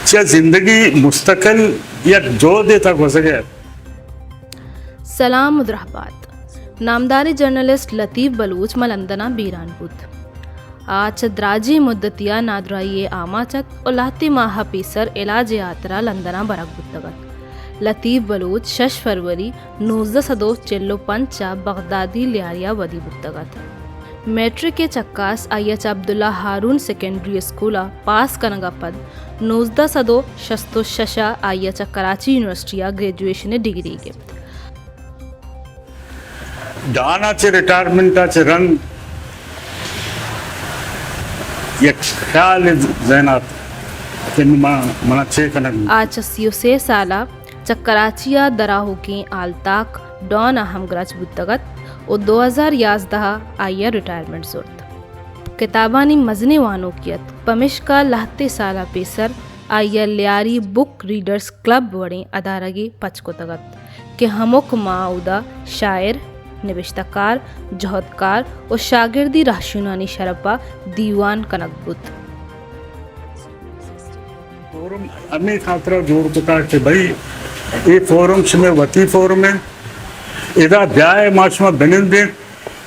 क्या जिंदगी मुस्तकिल या जो देता गुजरे। सलाम मुद्राबाद नामदारी जर्नलिस्ट लतीफ़ बलूच मलंदना बीरानपुत आज द्राजी मुद्दतिया नादराई आमाचत और लाती माह पीसर इलाज यात्रा लंदना बरक बुद्दगत लतीफ़ बलूच 6 फरवरी 1905 बगदादी लियारिया वदी बुद्दगत मैट्रिक के चक्कास आयच अब्दुल्ला हारून सेकेंडरी स्कूल पास कनगा पद 1966 आयच कराची यूनिवर्सिटी ग्रेजुएशन डिग्री के दानाचे रिटायरमेंटाचे रंग एक ख्याल जैनात मना चे कनक आज 36 साला चक्कराचिया दराहू की आलताक डॉन अहमगराज बुद्दगत और 2011 आया रिटायरमेंट जुर्त किताबानी मजने वानोकियत पमिश्का लहते साला पेसर आया लियारी बुक रीडर्स क्लब वड़े अदारगी पचको तगत के हमुक माउदा शायर निविश्तकार जहदकार और शागिर्दी राशुनानी शरपा दीवान कनकबुत फोरम अमी खातरा जोड़ चुका कि भाई ये फोरम में वती फोरम है इदा ब्याह माशमा बनिंदे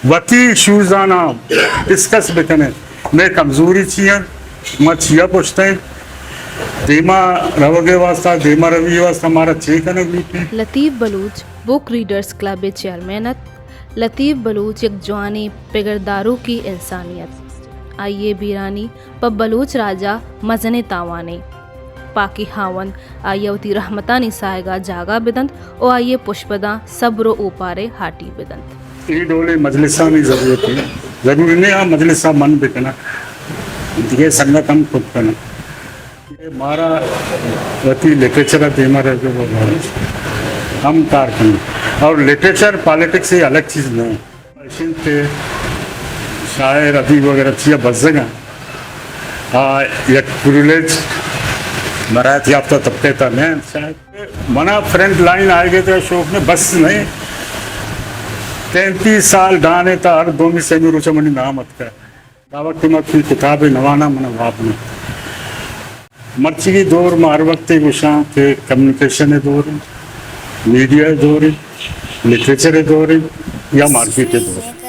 वती इश्यूज आना डिस्कस बिकने मैं कमजोरी छिया मैं छिया पूछते देमा रवगे वास्ता देमा रवि वास्ता हमारा चे कनक बीती लतीफ़ बलूच बुक रीडर्स क्लब चेयरमैनत लतीफ़ बलूच एक जवानी पिगरदारों की इंसानियत आइए बीरानी प बलूच राजा मजने तावाने पाकी हावन आयवती रहमतानी सायगा जागा बिदंत और आइए पुष्पदा सब्रो ऊपारे हाटी बिदंत ये डोले मजलिसा में जरूरत है जरूरी नहीं है मजलिसा मन बिकना ये संगत हम खुद करना ये हमारा वती लिटरेचर देमा रहे हम कार करना और लिटरेचर पॉलिटिक्स से अलग चीज़ नहीं थे शायर अदीब वगैरह चीज़ बस एक प्रिविलेज मराठी याफ्ता तबके था मैं शायद मना फ्रंट लाइन आए गए थे शोक में बस नहीं 33 साल डाने था हर दो में से रुचा मनी नामत का दावत की मत की किताबें नवाना मना वाप में मर्ची की दौर में हर वक्त गुशा के कम्युनिकेशन दौर मीडिया दौर लिटरेचर दौर या मार्केट दौर